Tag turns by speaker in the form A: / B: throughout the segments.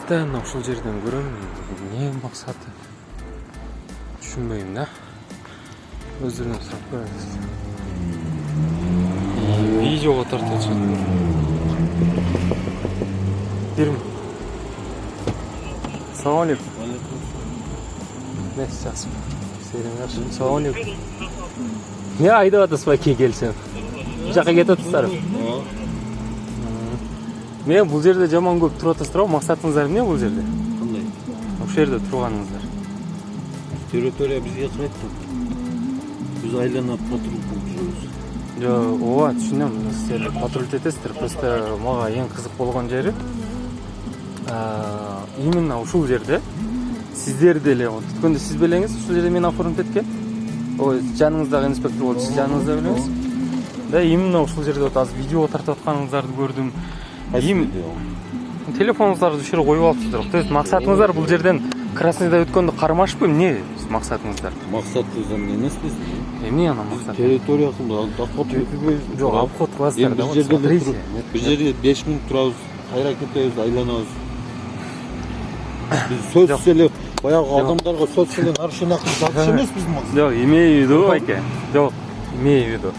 A: постоянно ушул жерден көрөм. Эмне максаты? Түшүнбөйм да. Өздөрүнөн сурап көрөңүз. Видеого тартып чыгып. Бирим. Салам алейкум. Ne yapacağız? Seyreder şimdi. Sağ olun. Ne ayda atas var ki gelsen? Жака кетип атасыздар. Мен бул жерде жаман көп туруп атасыздар. Максатыңыздар эмне бул жерде?
B: Кандай?
A: Ошол жерде турганыңыздар.
B: Территория бизге кырайт да. Биз айланып патруль кылып жүрөбүз.
A: Ооба, түшүнөм. Силер патруль этесиздер. Просто мага эң кызык болгон жери именно ушул жерде сиздер деле өткөндө сиз белеңиз, ушул жерде мен оформить эткен. Ой, жаныңыздагы инспектор болду, сиз жаныңызда белеңиз. Да, именно ушул жерде азыр видео тартып атканыңыздарды көрдүм. Телефонуңуздарды ушул жерге коюп алыпсыздар. То есть максатыңыздар бул жерден Красныйда өткөндө кармашпы, эмне максатыңыздар?
B: Максатыбыз эмне эмес?
A: Эмне анан максат?
B: Территория обход этпейбиз.
A: Жок, обход кыласыздар да.
B: Бул жерде 5 мүнөт турабыз, кайра кетебиз, айланабыз. Биз сөзсүз эле баягы адамдарга сөзсүз эле нарушение кылып жатыш эмес биздин максат.
A: Жок, имею в виду, айке. Жок, имею в виду.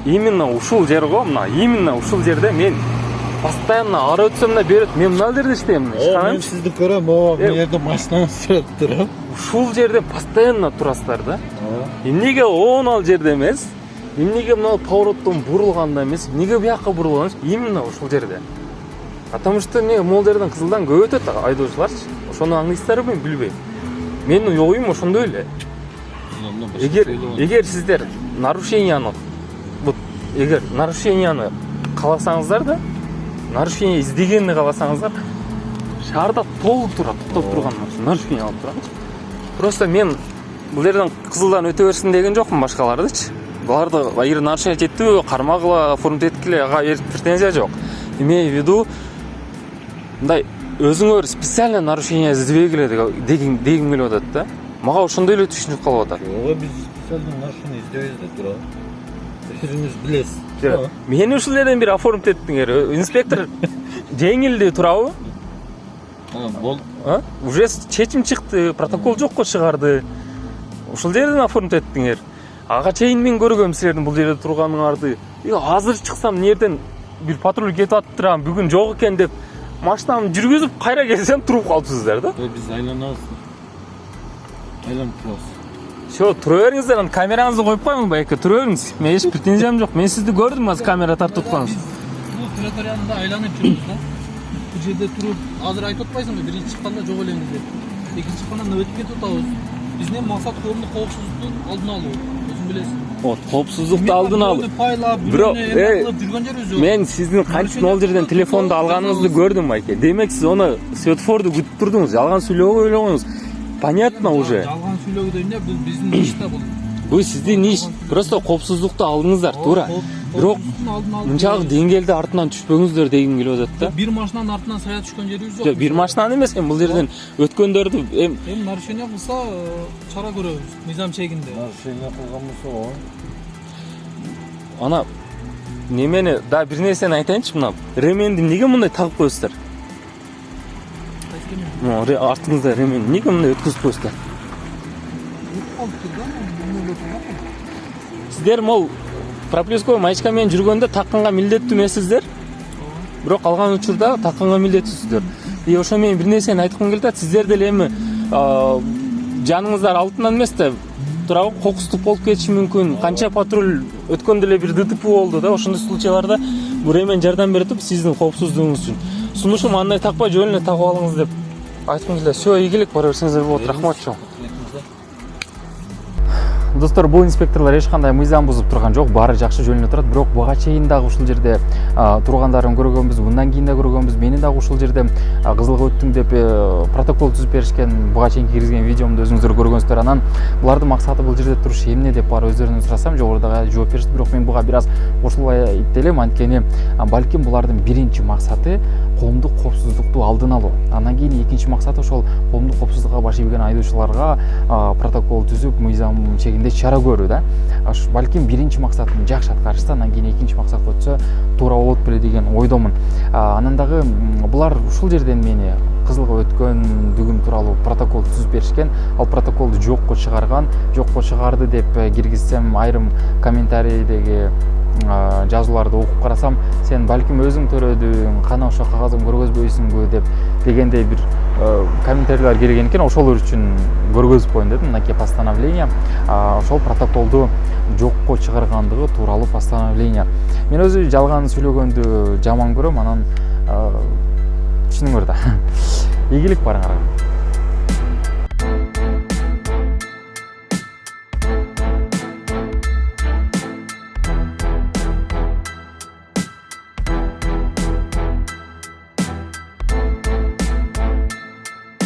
A: Именно ушул жер го, мына, именно ушул жерде мен постоянно ары өтсөм да берет. Мен мына жерде иштейм.
B: Мен сизди көрөм, о, мен жерде машинаңыз жүрөт турам.
A: Ушул жерде постоянно турасыздар да. Эмнеге ал жерде эмес? Эмнеге мына повороттон бурулганда эмес? Эмнеге бияка бурулган эмес? Именно ушул жерде. Потому что эмне могул жерден кызылдан көп өтөт айдоочуларчы. Ошону аңлайсыздарбы, мен билбейм. Менин оюм ошондой эле. Эгер сиздер нарушенияны кааласаңыздар да, нарушение издегенди кааласаңыздар, шаарда толук турат, токтоп турган нарушение алып турат. Просто мен бул жерден кызылдан өтө берсин деген жокмун башкалардычы. Буларды эгер нарушение этти, кармагыла, оформить эткиле, ага претензия жок. Имею в виду, мындай өзүңөр специально нарушение издебегиле дегим келип атат да. Мага ошондой эле түшүнүп калып атат.
B: Ооба, биз специально нарушение издебейбиз да, тура. Өзүңүз билесиз.
A: Мени ушул жерден бир оформить эттиңер. Инспектор жеңилди турабы?
B: Болду.
A: Уже чечим чыкты, протокол жокко чыгарды. Ушул жерден оформить эттиңер. Ага чейин мен көргөм силердин бул жерде турганыңарды. Азыр чыксам нерден бир патруль кетип атырам, бүгүн жок экен деп машинамды жүргүзүп кайра келсем туруп калыпсыздар да.
B: Биз айланабыз. Айланып турабыз.
A: Шо, тура бериңиздер, анан камераңызды коюп коюңуз байке, тура бериңиз. Мен эч претензиям жок. Мен сизди көрдүм, азыр камера тартып аткансыз.
C: Бул территорияда айланып жүрүбүз да. Бул жерде туруп, азыр айтып атпайсыңбы, биринчи чыкканда жок элеңиз деп. Экинчи чыкканда нөбөт кетип атабыз. Биздин максат коомдук коопсуздуктун алдын алуу. Өзүң билесиң.
A: Коопсуздукту алдын алуу. Бирок, мен сиздин кантип могул жерден телефонду алганыңызды көрдүм байке. Демек сиз аны светофорду күтүп турдуңуз. Жалган сүйлөөгө ойлогоңуз. Понятно уже.
C: Жалган сүйлөөгө эмне? Бул биздин иш да бул.
A: Бул сиздин иш. Просто коопсуздукту алдыңыздар, туура. Бирок мынчалык деңгээлде артынан түшпөңүздөр дегим келип атат да.
C: Бир машинанын артынан сая түшкөн жерибиз жок.
A: Жок, бир машинаны эмес, бул жерден өткөндөрдү
C: нарушение кылса чара көрөбүз, мыйзам чегинде.
B: Нарушение кылган болсо,
A: ана немени да бир нерсени айтайынчы, мына ременди эмнеге мындай тагып коесуздар? Артыңызда ремень эмнеге мындай өткөзүп коесуздар? Сиздер мол пропусковый маячка менен жүргөндө такканга милдеттүү эмессиздер. Бирок калган учурда такканга милдеттүүсүздөр. Ошо мен бир нерсени айткым келип атат. Сиздер деле эми жаныңыздар алтынан эмес да, туурабы, кокустук болуп кетиши мүмкүн. Канча патруль өткөндө эле бир ДТП болду да. Ошондой случайларда бул ремень жардам берип туруп сиздин коопсуздугуңуз үчүн. Сунушум андай такпай жөн эле тагып алыңыз деп айткым келет. Всё, ийгилик, бара берсеңиздер болот. Рахмат чоң. Достор, бул инспекторлор эч кандай мыйзам бузуп турган жок, баары жакшы жөн эле турат. Бирок буга чейин дагы ушул жерде тургандарын көргөнбүз, мындан кийин да көргөнбүз. Мени дагы ушул жерде кызылга өттүм деп протокол түзүп беришкен. Буга чейин киргизген видеомду өзүңүздөр көргөнсүздөр. Анан булардын максаты бул жерде туруш эмне деп баары өздөрүнөн сурасам, жогоруда жооп беришти. Бирок мен буга бир аз кошулбай айтып элем, анткени балким булардын биринчи максаты коомдук коопсуздукту алдын алуу. Андан кийин экинчи максаты ошол коомдук коопсуздукка баш ийген айдоочуларга протокол түзүп, мыйзам чегинде чара көрүү да. Балким биринчи максатын жакшы аткарышса, андан кийин экинчи максатка өтсө туура болот беле деген ойдомун. Анан дагы булар ушул жерден мени кызылга өткөндүгүм тууралуу протокол түзүп беришкен. Ал протоколду жокко чыгарды деп киргизсем, айрым комментарийдеги жазууларды окуп карасам, сен балким өзүң төрөдүң, кана ошо кагазын көргөзбөйсүңбү дегендей бир комментарийлер келген экен. Ошолор үчүн көргөзүп коеюн дедим. Мынакей постановление, ошол протоколду жокко чыгаргандыгы тууралуу постановление. Мен өзү жалган сүйлөгөндү жаман көрөм, анан түшүнүңөр да. Ийгилик барыңарга.